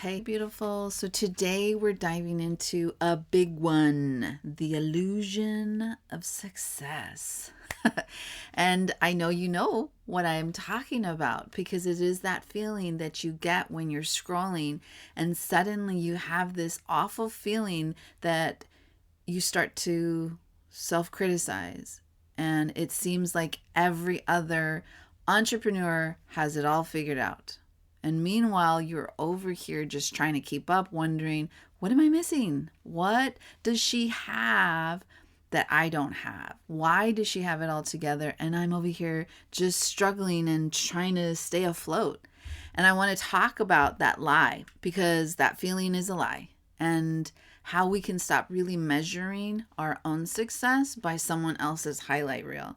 Hey, beautiful. So today we're diving into a big one, the illusion of success. And I know you know what I'm talking about because it is that feeling that you get when you're scrolling and suddenly you have this awful feeling that you start to self criticize. And it seems like every other entrepreneur has it all figured out. And meanwhile, you're over here just trying to keep up, wondering, what am I missing? What does she have that I don't have? Why does she have it all together? And I'm over here just struggling and trying to stay afloat. And I want to talk about that lie because that feeling is a lie. And how we can stop really measuring our own success by someone else's highlight reel.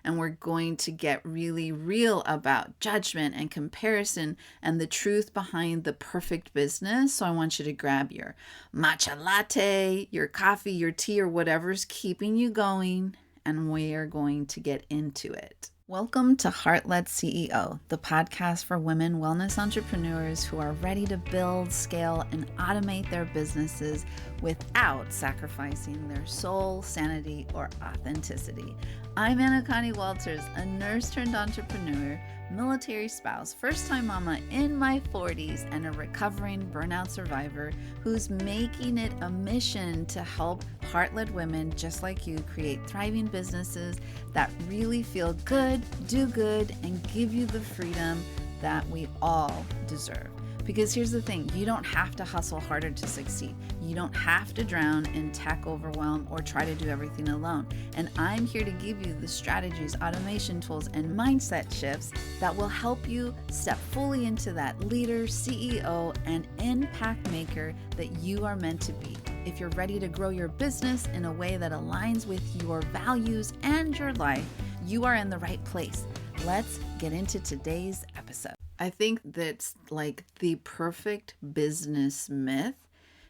And we're going to get really real about judgment and comparison and the truth behind the perfect business. So I want you to grab your matcha latte, your coffee, your tea, or whatever's keeping you going, and we are going to get into it. Welcome to Heart-Led CEO, the podcast for women wellness entrepreneurs who are ready to build, scale, and automate their businesses without sacrificing their soul, sanity, or authenticity. I'm Anacani Walters, a nurse turned entrepreneur, military spouse, first-time mama in my 40s, and a recovering burnout survivor who's making it a mission to help heart-led women just like you create thriving businesses that really feel good, do good, and give you the freedom that we all deserve. Because here's the thing, you don't have to hustle harder to succeed. You don't have to drown in tech overwhelm or try to do everything alone. And I'm here to give you the strategies, automation tools, and mindset shifts that will help you step fully into that leader, CEO, and impact maker that you are meant to be. If you're ready to grow your business in a way that aligns with your values and your life, you are in the right place. Let's get into today's episode. I think that's like the perfect business myth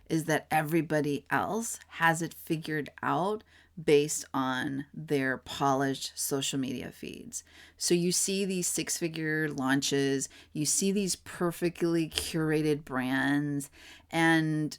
is that everybody else has it figured out based on their polished social media feeds. So you see these six-figure launches, you see these perfectly curated brands, and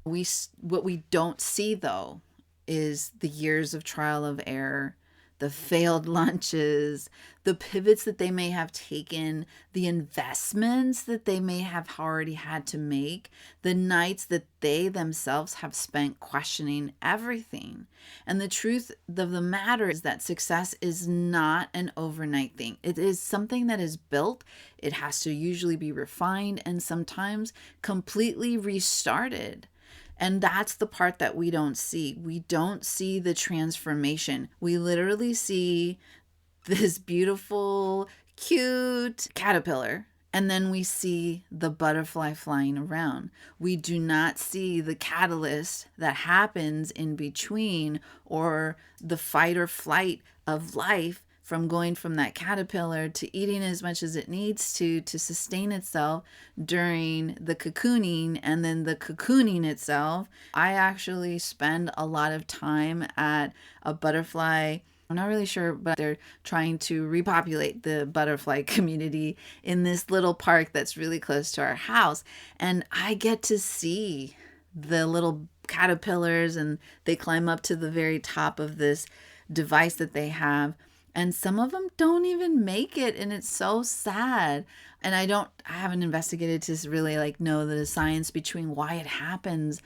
what we don't see though is the years of trial of error, the failed launches, the pivots that they may have taken, the investments that they may have already had to make, the nights that they themselves have spent questioning everything. And the truth of the matter is that success is not an overnight thing. It is something that is built. It has to usually be refined and sometimes completely restarted. And that's the part that we don't see. We don't see the transformation. We literally see this beautiful, cute caterpillar, and then we see the butterfly flying around. We do not see the catalyst that happens in between or the fight or flight of life from going from that caterpillar to eating as much as it needs to sustain itself during the cocooning and then the cocooning itself. I actually spend a lot of time at a butterfly. I'm not really sure, but they're trying to repopulate the butterfly community in this little park that's really close to our house. And I get to see the little caterpillars and they climb up to the very top of this device that they have. And some of them don't even make it. And it's so sad. And I haven't investigated to really know the science between why it happens.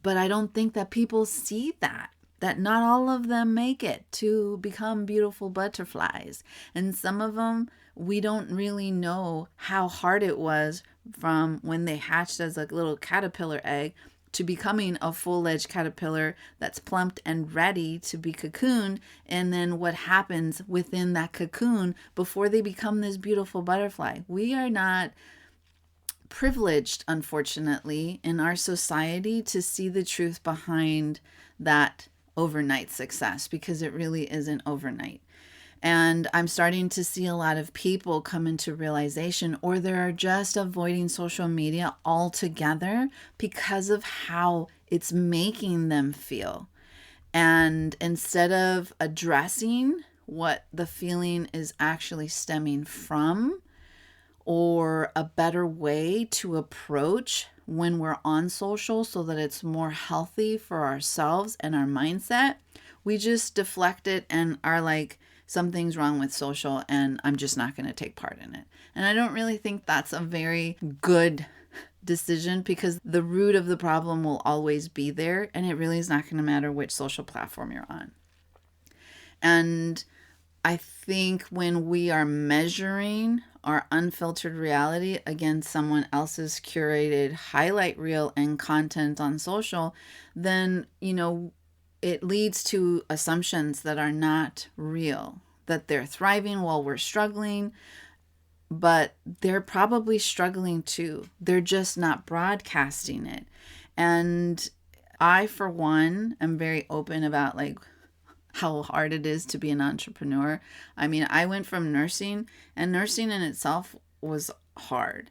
But I don't think that people see that not all of them make it to become beautiful butterflies. And some of them, we don't really know how hard it was from when they hatched as a little caterpillar egg to becoming a full-fledged caterpillar that's plumped and ready to be cocooned, and then what happens within that cocoon before they become this beautiful butterfly. We are not privileged, unfortunately, in our society to see the truth behind that overnight success because it really isn't overnight. And I'm starting to see a lot of people come into realization, or they're just avoiding social media altogether because of how it's making them feel. And instead of addressing what the feeling is actually stemming from, or a better way to approach when we're on social so that it's more healthy for ourselves and our mindset, we just deflect it and are like, something's wrong with social and I'm just not going to take part in it. And I don't really think that's a very good decision, because the root of the problem will always be there, and it really is not going to matter which social platform you're on. And I think when we are measuring our unfiltered reality against someone else's curated highlight reel and content on social, then, it leads to assumptions that are not real, that they're thriving while we're struggling, but they're probably struggling too. They're just not broadcasting it. And I, for one, am very open about like how hard it is to be an entrepreneur. I mean, I went from nursing, and nursing in itself was hard.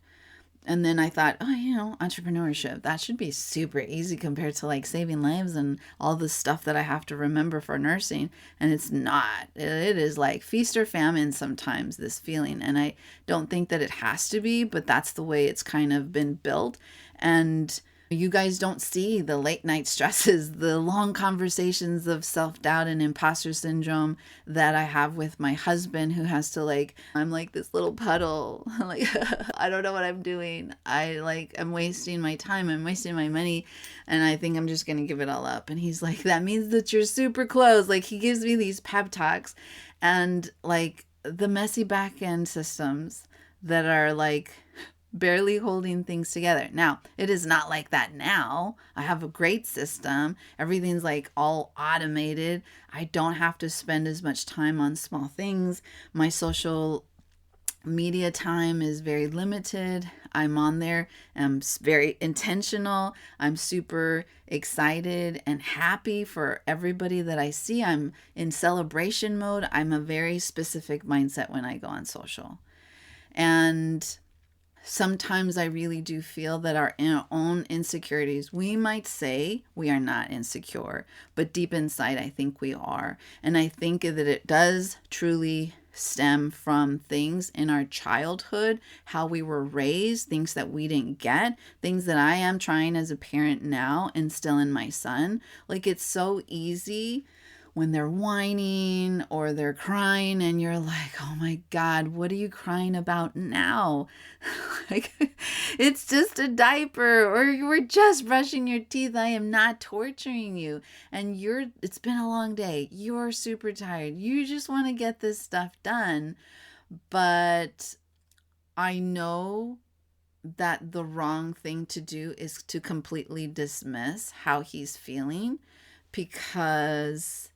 And then I thought, entrepreneurship, that should be super easy compared to like saving lives and all the stuff that I have to remember for nursing. And it's not. It is like feast or famine sometimes, this feeling. And I don't think that it has to be, but that's the way it's kind of been built. And you guys don't see the late night stresses, the long conversations of self-doubt and imposter syndrome that I have with my husband, who has to I'm like this little puddle. Like, I don't know what I'm doing. I'm wasting my time. I'm wasting my money. And I think I'm just going to give it all up. And he's like, that means that you're super close. Like, he gives me these pep talks, and like the messy back end systems that are like barely holding things together. Now, it is not like that now. I have a great system. Everything's like all automated. I don't have to spend as much time on small things. My social media time is very limited. I'm on there. I'm very intentional. I'm super excited and happy for everybody that I see. I'm in celebration mode. I'm a very specific mindset when I go on social. And sometimes I really do feel that our own insecurities, we might say we are not insecure, but deep inside, I think we are. And I think that it does truly stem from things in our childhood, how we were raised, things that we didn't get, things that I am trying as a parent now instill in my son. Like, it's so easy when they're whining or they're crying and you're like, oh my God, what are you crying about now? Like, it's just a diaper, or you were just brushing your teeth. I am not torturing you. And it's been a long day. You're super tired. You just want to get this stuff done. But I know that the wrong thing to do is to completely dismiss how he's feeling, because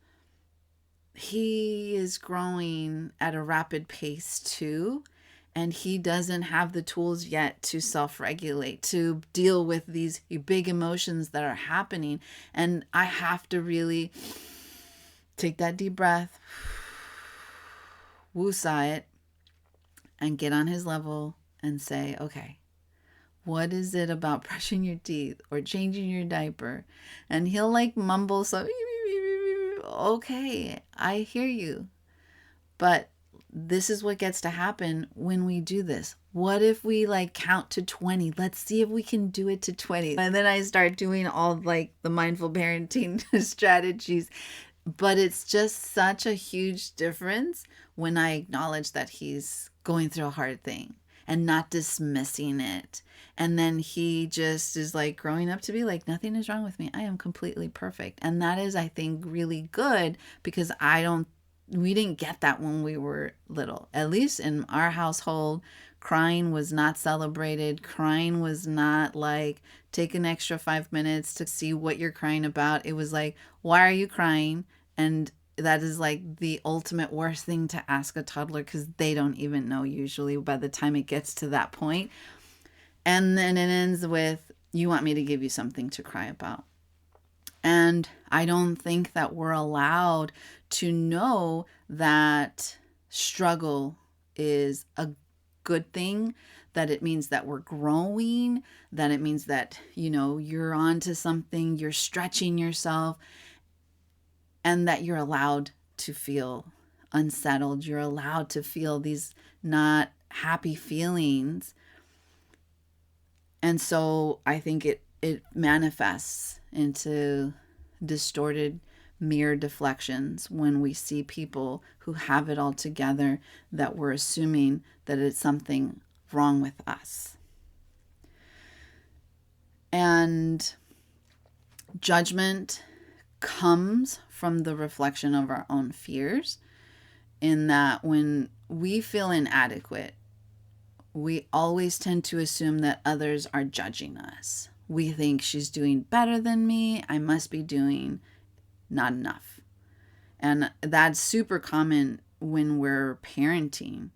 he is growing at a rapid pace too, and he doesn't have the tools yet to self-regulate, to deal with these big emotions that are happening. And I have to really take that deep breath, woo-saw it, and get on his level and say, okay, what is it about brushing your teeth or changing your diaper? And he'll like mumble something. Okay, I hear you. But this is what gets to happen when we do this. What if we count to 20? Let's see if we can do it to 20. And then I start doing all the mindful parenting strategies. But it's just such a huge difference when I acknowledge that he's going through a hard thing and not dismissing it. And then he just is growing up to be nothing is wrong with me. I am completely perfect. And that is, I think, really good, because we didn't get that when we were little. At least in our household, crying was not celebrated. Crying was not take an extra 5 minutes to see what you're crying about. It was why are you crying? And that is the ultimate worst thing to ask a toddler, because they don't even know usually by the time it gets to that point. And then it ends with, you want me to give you something to cry about. And I don't think that we're allowed to know that struggle is a good thing, that it means that we're growing, that it means that, you're on to something, you're stretching yourself, and that you're allowed to feel unsettled. You're allowed to feel these not happy feelings. And so I think it manifests into distorted mirror deflections when we see people who have it all together, that we're assuming that it's something wrong with us. And judgment comes from the reflection of our own fears, in that when we feel inadequate, we always tend to assume that others are judging us. We think she's doing better than me. I must be doing not enough. And that's super common when we're parenting,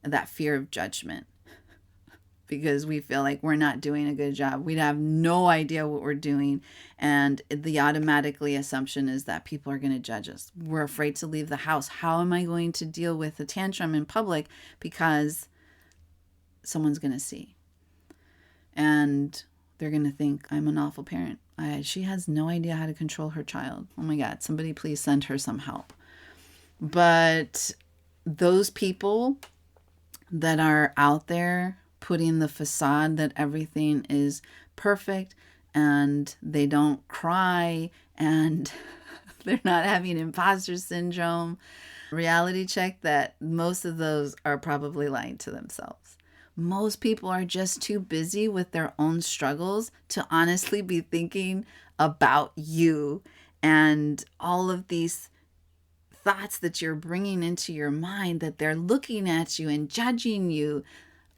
that fear of judgment, because we feel like we're not doing a good job. We'd have no idea what we're doing. And the automatically assumption is that people are going to judge us. We're afraid to leave the house. How am I going to deal with a tantrum in public? Because someone's going to see. And they're going to think I'm an awful parent. She has no idea how to control her child. Oh my God, somebody please send her some help. But those people that are out there putting the facade that everything is perfect and they don't cry and they're not having imposter syndrome, reality check that most of those are probably lying to themselves. Most people are just too busy with their own struggles to honestly be thinking about you and all of these thoughts that you're bringing into your mind, that they're looking at you and judging you.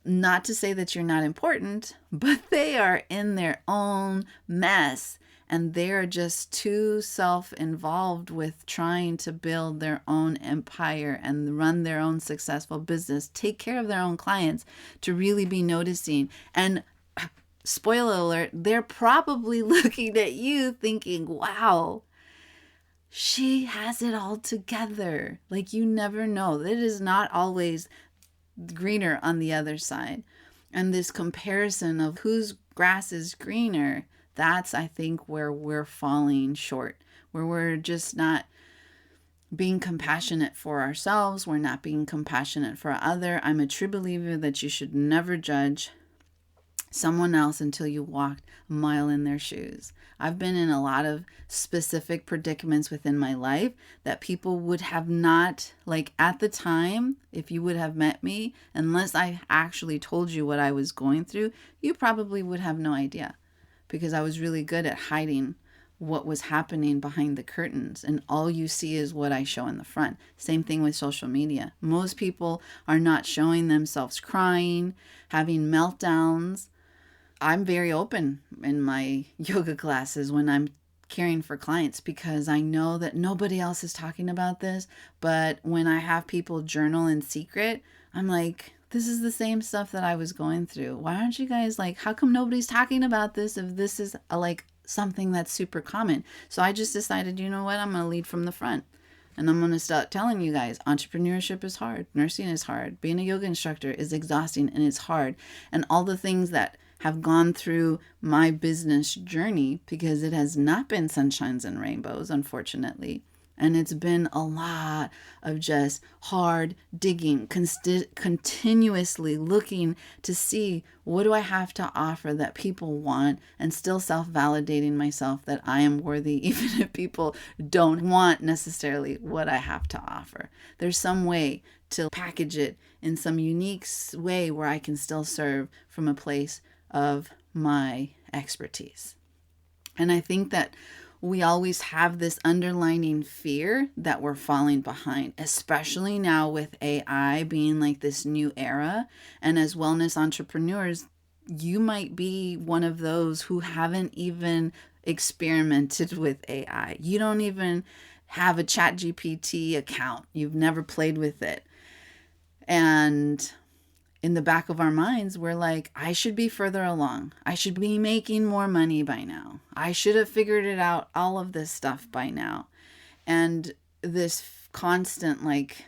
Not to say that you're not important, but they are in their own mess. And they're just too self-involved with trying to build their own empire and run their own successful business, take care of their own clients, to really be noticing. And spoiler alert, they're probably looking at you thinking, wow, she has it all together. Like, you never know. It is not always greener on the other side. And this comparison of whose grass is greener, that's, I think, where we're falling short, where we're just not being compassionate for ourselves. We're not being compassionate for other. I'm a true believer that you should never judge someone else until you walked a mile in their shoes. I've been in a lot of specific predicaments within my life that people would have not, like at the time, if you would have met me, unless I actually told you what I was going through, you probably would have no idea, because I was really good at hiding what was happening behind the curtains, and all you see is what I show in the front. Same thing with social media. Most people are not showing themselves crying, having meltdowns. I'm very open in my yoga classes when I'm caring for clients, because I know that nobody else is talking about this. But when I have people journal in secret, I'm like, this is the same stuff that I was going through. Why aren't you guys like, how come nobody's talking about this if this is like something that's super common? So I just decided, you know what, I'm going to lead from the front. And I'm going to start telling you guys, entrepreneurship is hard. Nursing is hard. Being a yoga instructor is exhausting and it's hard. And all the things that have gone through my business journey, because it has not been sunshines and rainbows, unfortunately. And it's been a lot of just hard digging, continuously looking to see, what do I have to offer that people want, and still self-validating myself that I am worthy, even if people don't want necessarily what I have to offer. There's some way to package it in some unique way where I can still serve from a place of my expertise. And I think that we always have this underlining fear that we're falling behind, especially now with AI being like this new era. And as wellness entrepreneurs, you might be one of those who haven't even experimented with AI. You don't even have a ChatGPT account. You've never played with it. And in the back of our minds, we're like, I should be further along. I should be making more money by now. I should have figured it out, all of this stuff by now. And this constant like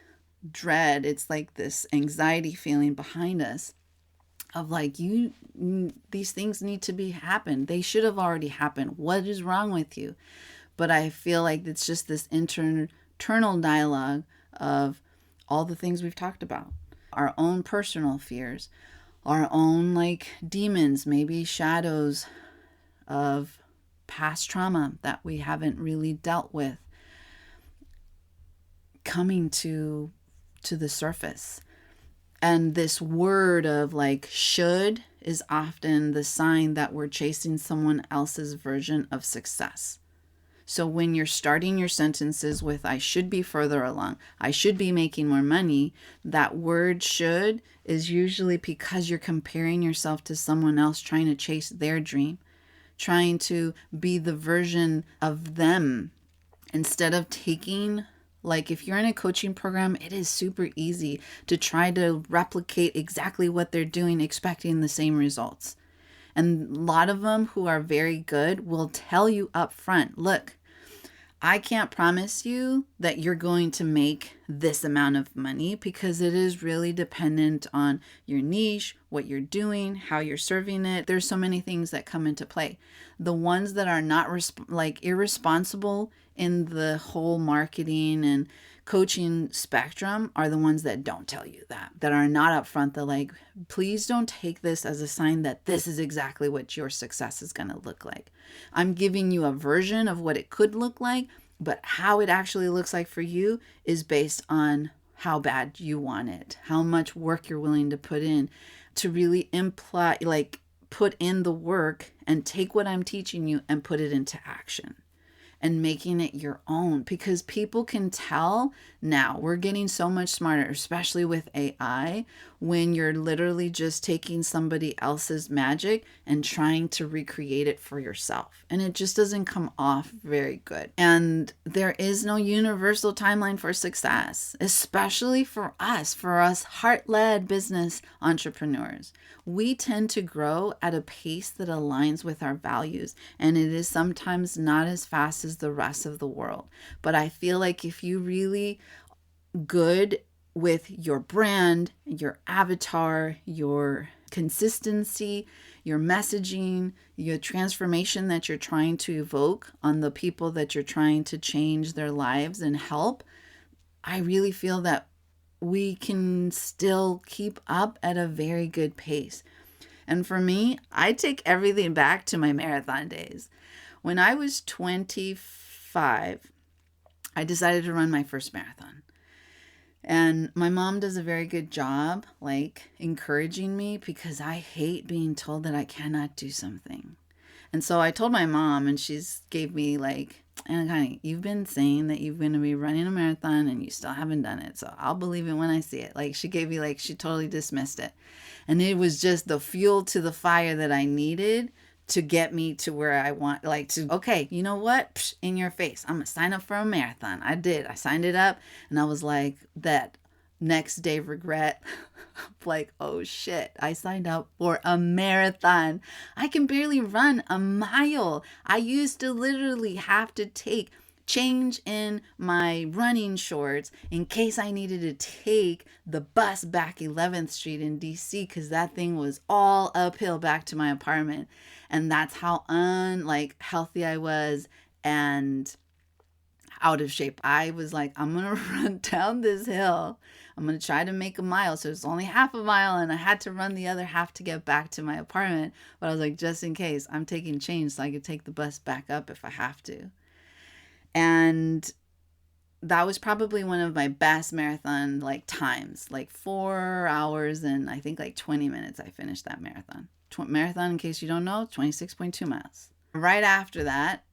dread, it's like this anxiety feeling behind us of like, these things need to be happened. They should have already happened. What is wrong with you? But I feel like it's just this internal dialogue of all the things we've talked about. Our own personal fears, our own like demons, maybe shadows of past trauma that we haven't really dealt with coming to the surface. And this word of like should is often the sign that we're chasing someone else's version of success. So when you're starting your sentences with I should be further along, I should be making more money, that word should is usually because you're comparing yourself to someone else trying to chase their dream, trying to be the version of them instead of taking, like if you're in a coaching program, it is super easy to try to replicate exactly what they're doing, expecting the same results. And a lot of them who are very good will tell you up front, look, I can't promise you that you're going to make this amount of money because it is really dependent on your niche, what you're doing, how you're serving it. There's so many things that come into play. The ones that are not irresponsible in the whole marketing and coaching spectrum are the ones that don't tell you that are not upfront. They're like, please don't take this as a sign that this is exactly what your success is going to look like. I'm giving you a version of what it could look like, but how it actually looks like for you is based on how bad you want it, how much work you're willing to put in to really imply, like put in the work and take what I'm teaching you and put it into action. And making it your own, because people can tell now. We're getting so much smarter, especially with AI, when you're literally just taking somebody else's magic and trying to recreate it for yourself. And it just doesn't come off very good. And there is no universal timeline for success, especially for us heart-led business entrepreneurs. We tend to grow at a pace that aligns with our values, and it is sometimes not as fast as the rest of the world. But I feel like if you really good with your brand, your avatar, your consistency, your messaging, your transformation that you're trying to evoke on the people that you're trying to change their lives and help, I really feel that we can still keep up at a very good pace. And for me, I take everything back to my marathon days. When I was 25, I decided to run my first marathon. And my mom does a very good job, like encouraging me, because I hate being told that I cannot do something. And so I told my mom, and she's gave me like, Anacani, you've been saying that you're going to be running a marathon and you still haven't done it. So I'll believe it when I see it. Like she gave me like, she totally dismissed it. And it was just the fuel to the fire that I needed to get me to where I want, like to, okay, you know what? Psh, in your face. I'm going to sign up for a marathon. I did. I signed it up and I was like that next day regret. Like, oh shit, I signed up for a marathon. I can barely run a mile. I used to literally have to change in my running shorts in case I needed to take the bus back 11th Street in DC, because that thing was all uphill back to my apartment. And that's how healthy I was and out of shape. I was like, I'm going to run down this hill. I'm going to try to make a mile. So it's only half a mile and I had to run the other half to get back to my apartment. But I was like, just in case, I'm taking change so I could take the bus back up if I have to. And that was probably one of my best marathon times, 4 hours and I think 20 minutes I finished that marathon. Marathon, in case you don't know, 26.2 miles. Right after that,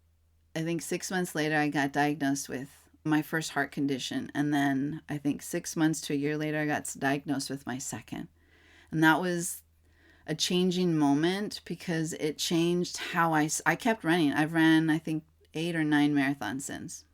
I think 6 months later, I got diagnosed with my first heart condition. And then I think 6 months to a year later, I got diagnosed with my second. And that was a changing moment because it changed how I kept running. I've ran, I think, 8 or 9 marathons since.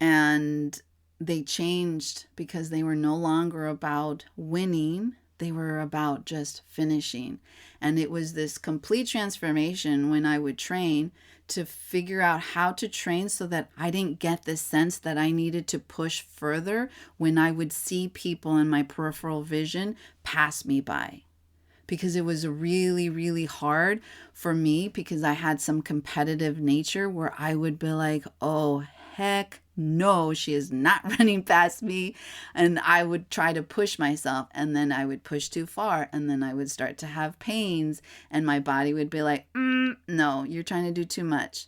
And they changed because they were no longer about winning. They were about just finishing. And it was this complete transformation when I would train to figure out how to train so that I didn't get this sense that I needed to push further when I would see people in my peripheral vision pass me by. Because it was really, really hard for me because I had some competitive nature where I would be like, oh, heck no, she is not running past me. And I would try to push myself, and then I would push too far, and then I would start to have pains, and my body would be like, no, you're trying to do too much.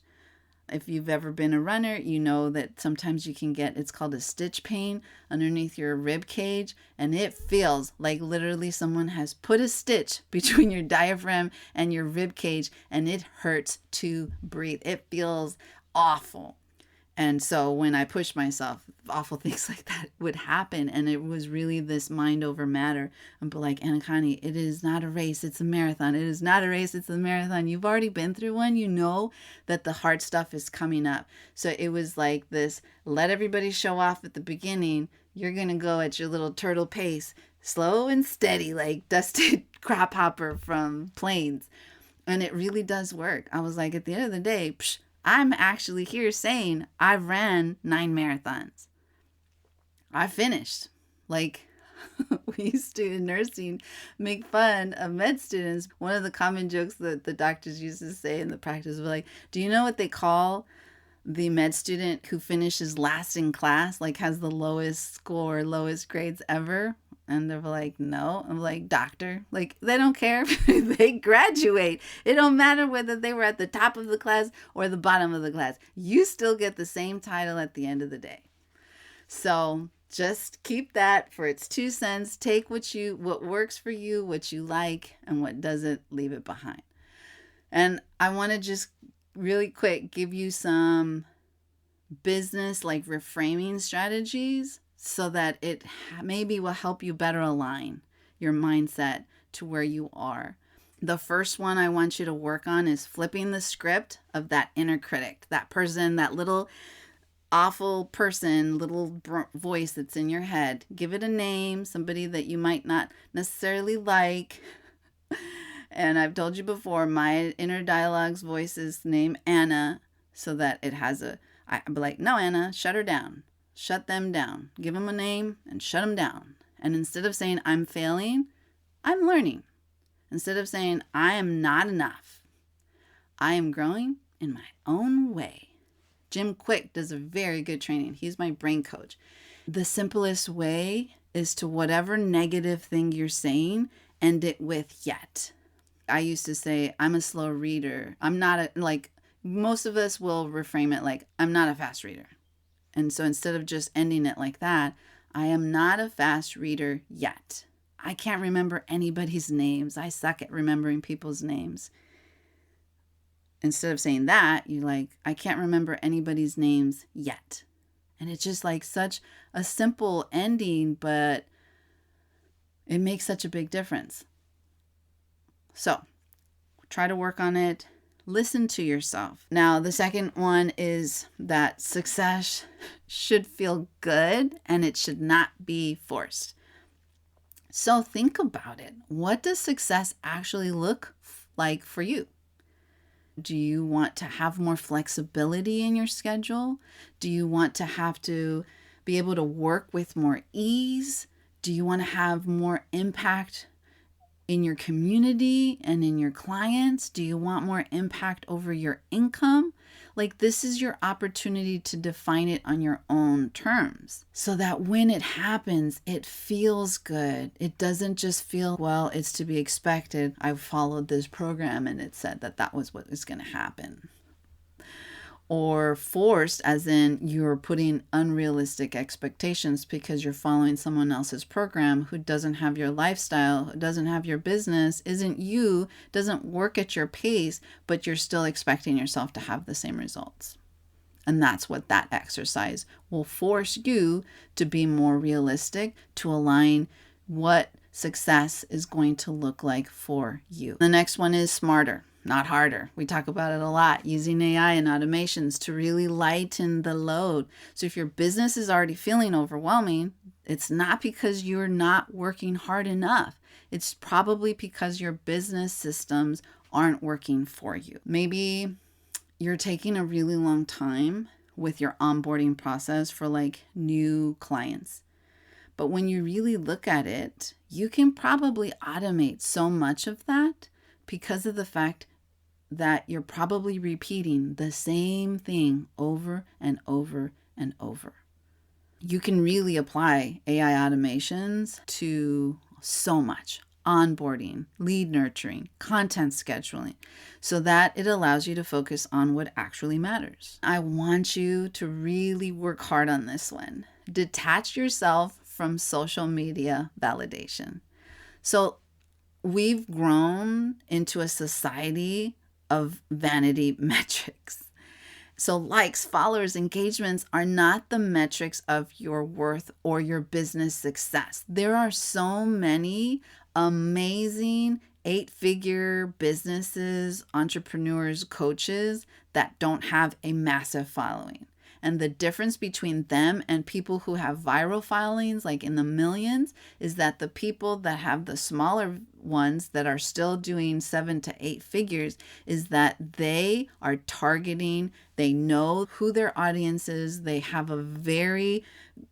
If you've ever been a runner, you know that sometimes you can get, it's called a stitch pain underneath your rib cage, and it feels like literally someone has put a stitch between your diaphragm and your rib cage, and it hurts to breathe. It feels awful. And so when I pushed myself, awful things like that would happen. And it was really this mind over matter. And like, Anacani, it is not a race, it's a marathon. It is not a race, it's a marathon. You've already been through one. You know that the hard stuff is coming up. So it was like this, let everybody show off at the beginning. You're going to go at your little turtle pace, slow and steady, like dusted crop hopper from planes. And it really does work. I was like, at the end of the day, I'm actually here saying I ran 9 marathons. I finished. Like, we used to in nursing make fun of med students. One of the common jokes that the doctors used to say in the practice was like, do you know what they call the med student who finishes last in class, like has the lowest score, lowest grades ever? And they're like, no. I'm like, doctor. Like, they don't care if they graduate. It don't matter whether they were at the top of the class or the bottom of the class. You still get the same title at the end of the day. So just keep that for its 2 cents. Take what works for you, what you like, and what doesn't, leave it behind. And I want to just really quick give you some business like reframing strategies, so that it maybe will help you better align your mindset to where you are. The first one I want you to work on is flipping the script of that inner critic, that person, that little awful person, little voice that's in your head. Give it a name, somebody that you might not necessarily like. And I've told you before, my inner dialogue's voice is named Anna, so that it has I'd be like, no, Anna, shut her down. Shut them down. Give them a name and shut them down. And instead of saying I'm failing, I'm learning. Instead of saying I am not enough, I am growing in my own way. Jim Quick does a very good training. He's my brain coach. The simplest way is to whatever negative thing you're saying, end it with yet. I used to say I'm a slow reader. I'm not most of us will reframe it like I'm not a fast reader. And so instead of just ending it like that, I am not a fast reader yet. I can't remember anybody's names. I suck at remembering people's names. Instead of saying that, you're like, I can't remember anybody's names yet. And it's just like such a simple ending, but it makes such a big difference. So try to work on it. Listen to yourself. Now, the second one is that success should feel good and it should not be forced. So think about it. What does success actually look like for you? Do you want to have more flexibility in your schedule? Do you want to have to be able to work with more ease? Do you want to have more impact in your community and in your clients? Do you want more impact over your income? Like, this is your opportunity to define it on your own terms so that when it happens, it feels good. It doesn't just feel, well, it's to be expected. I followed this program and it said that was what was going to happen. Or forced, as in you're putting unrealistic expectations because you're following someone else's program who doesn't have your lifestyle, who doesn't have your business, isn't you, doesn't work at your pace, but you're still expecting yourself to have the same results. And that's what that exercise will force you to be more realistic, to align what success is going to look like for you. The next one is smarter, not harder. We talk about it a lot, using AI and automations to really lighten the load. So if your business is already feeling overwhelming, it's not because you're not working hard enough. It's probably because your business systems aren't working for you. Maybe you're taking a really long time with your onboarding process for like new clients. But when you really look at it, you can probably automate so much of that because of the fact that you're probably repeating the same thing over and over and over. You can really apply AI automations to so much: onboarding, lead nurturing, content scheduling, so that it allows you to focus on what actually matters. I want you to really work hard on this one. Detach yourself from social media validation. So we've grown into a society of vanity metrics. So likes, followers, engagements are not the metrics of your worth or your business success. There are so many amazing 8-figure businesses, entrepreneurs, coaches that don't have a massive following. And the difference between them and people who have viral followings, like in the millions, is that the people that have the smaller ones that are still doing 7 to 8 figures is that they are targeting, they know who their audience is, they have a very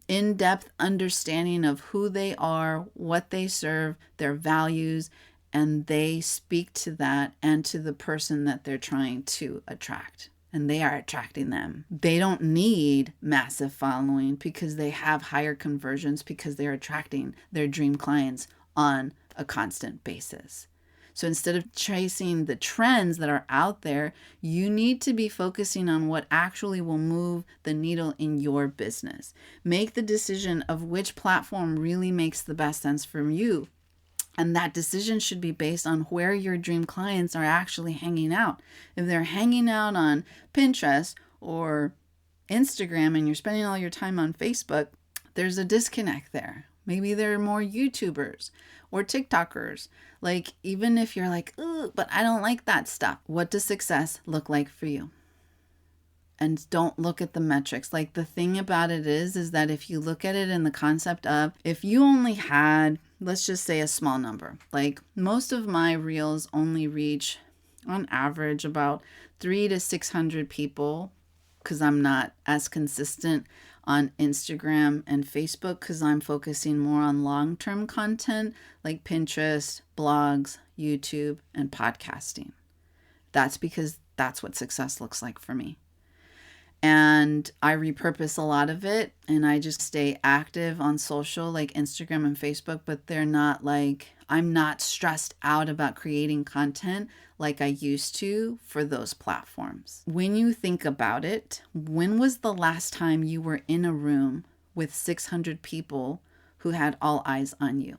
in-depth understanding of who they are, what they serve, their values, and they speak to that and to the person that they're trying to attract. And they are attracting them. They don't need massive following because they have higher conversions because they're attracting their dream clients on a constant basis. So instead of chasing the trends that are out there, you need to be focusing on what actually will move the needle in your business. Make the decision of which platform really makes the best sense for you. And that decision should be based on where your dream clients are actually hanging out. If they're hanging out on Pinterest or Instagram and you're spending all your time on Facebook, there's a disconnect there. Maybe there are more YouTubers or TikTokers. Like, even if you're like, ooh, but I don't like that stuff. What does success look like for you? And don't look at the metrics. Like, the thing about it is that if you look at it in the concept of, if you only had, let's just say, a small number, like most of my reels only reach on average about 300 to 600 people, because I'm not as consistent on Instagram and Facebook, because I'm focusing more on long-term content like Pinterest, blogs, YouTube, and podcasting. That's because that's what success looks like for me. And I repurpose a lot of it, and I just stay active on social like Instagram and Facebook, but they're not like, I'm not stressed out about creating content like I used to for those platforms. When you think about it, when was the last time you were in a room with 600 people who had all eyes on you?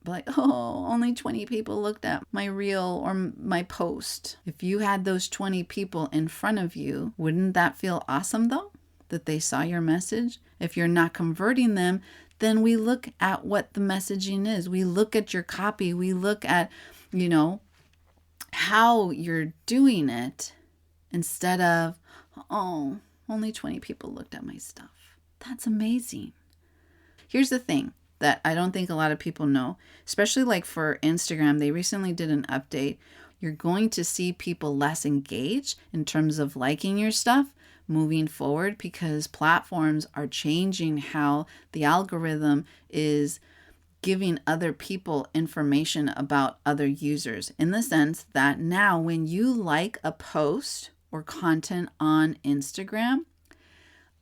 Like, oh, only 20 people looked at my reel or my post. If you had those 20 people in front of you, wouldn't that feel awesome though? That they saw your message? If you're not converting them, then we look at what the messaging is. We look at your copy. We look at, how you're doing it instead of, oh, only 20 people looked at my stuff. That's amazing. Here's the thing that I don't think a lot of people know, especially like for Instagram. They recently did an update. You're going to see people less engaged in terms of liking your stuff moving forward, because platforms are changing how the algorithm is giving other people information about other users, in the sense that now when you like a post or content on Instagram,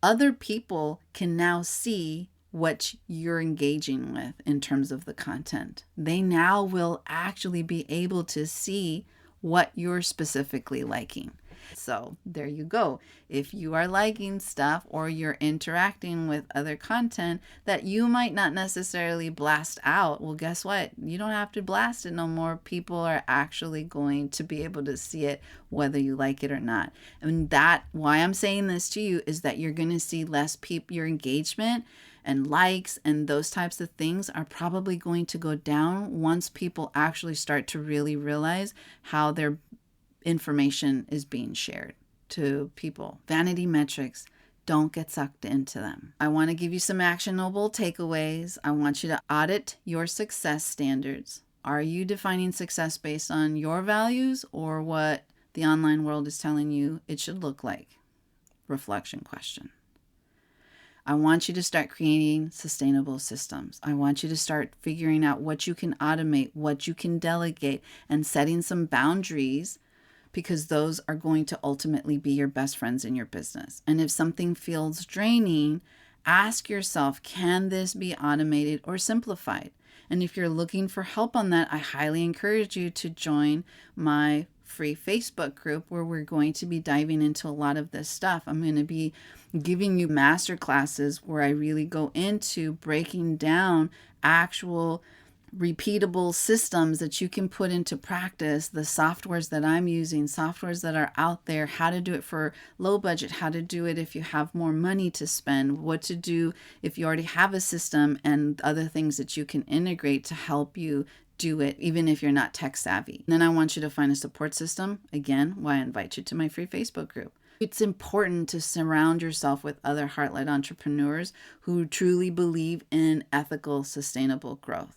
other people can now see what you're engaging with in terms of the content. They now will actually be able to see what you're specifically liking. So there you go. If you are liking stuff or you're interacting with other content that you might not necessarily blast out, well, guess what? You don't have to blast it no more. People are actually going to be able to see it whether you like it or not. And that, why I'm saying this to you, is that you're going to see less people, your engagement and likes and those types of things are probably going to go down once people actually start to really realize how their information is being shared to people. Vanity metrics, don't get sucked into them. I want to give you some actionable takeaways. I want you to audit your success standards. Are you defining success based on your values or what the online world is telling you it should look like? Reflection question. I want you to start creating sustainable systems. I want you to start figuring out what you can automate, what you can delegate, and setting some boundaries because those are going to ultimately be your best friends in your business. And if something feels draining, ask yourself, can this be automated or simplified? And if you're looking for help on that, I highly encourage you to join my free Facebook group where we're going to be diving into a lot of this stuff. I'm going to be giving you master classes where I really go into breaking down actual repeatable systems that you can put into practice, the softwares that I'm using, softwares that are out there, how to do it for low budget, how to do it if you have more money to spend, what to do if you already have a system, and other things that you can integrate to help you do it, even if you're not tech savvy. And then I want you to find a support system. Again, why I invite you to my free Facebook group. It's important to surround yourself with other heart-led entrepreneurs who truly believe in ethical, sustainable growth.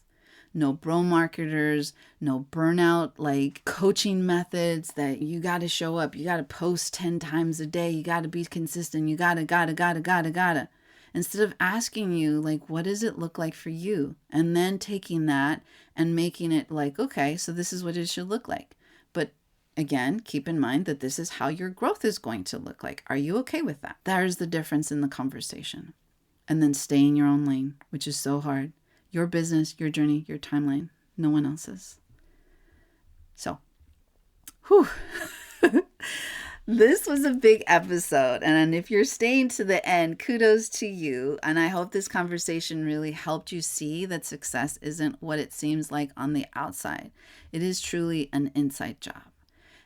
No bro marketers, no burnout like coaching methods that you got to show up, you got to post 10 times a day, you got to be consistent, you gotta. Instead of asking you, like, what does it look like for you? And then taking that and making it like, okay, so this is what it should look like. But again, keep in mind that this is how your growth is going to look like. Are you okay with that? There's the difference in the conversation. And then stay in your own lane, which is so hard. Your business, your journey, your timeline, no one else's. So, this was a big episode. And if you're staying to the end, kudos to you. And I hope this conversation really helped you see that success isn't what it seems like on the outside. It is truly an inside job.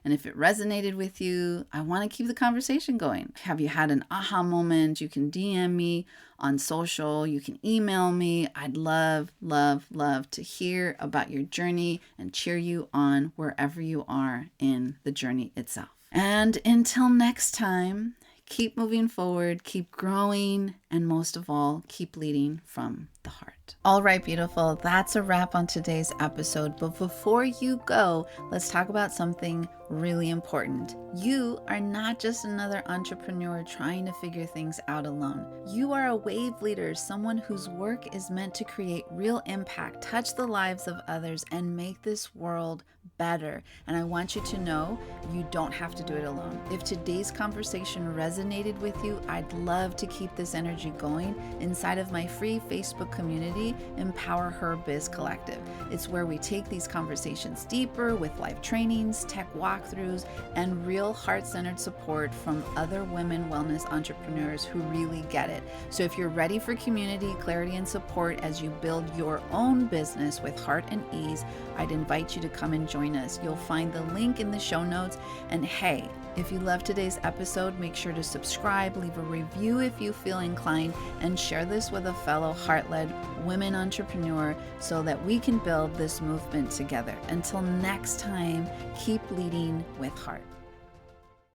And if it resonated with you, I want to keep the conversation going. Have you had an aha moment? You can DM me on social. You can email me. I'd love to hear about your journey and cheer you on wherever you are in the journey itself. And until next time, keep moving forward, keep growing, and most of all, keep leading from the heart. All right, beautiful. That's a wrap on today's episode. But before you go, let's talk about something really important. You are not just another entrepreneur trying to figure things out alone. You are a wave leader, someone whose work is meant to create real impact, touch the lives of others, and make this world better. And I want you to know you don't have to do it alone. If today's conversation resonated with you, I'd love to keep this energy going inside of my free Facebook community, Empower Her Biz Collective. It's where we take these conversations deeper with live trainings, tech walkthroughs, and real heart-centered support from other women wellness entrepreneurs who really get it. So if you're ready for community, clarity, and support as you build your own business with heart and ease, I'd invite you to come and join us. You'll find the link in the show notes. And hey, if you loved today's episode, make sure to subscribe, leave a review if you feel inclined, and share this with a fellow heart-led women entrepreneur so that we can build this movement together. Until next time, keep leading with heart.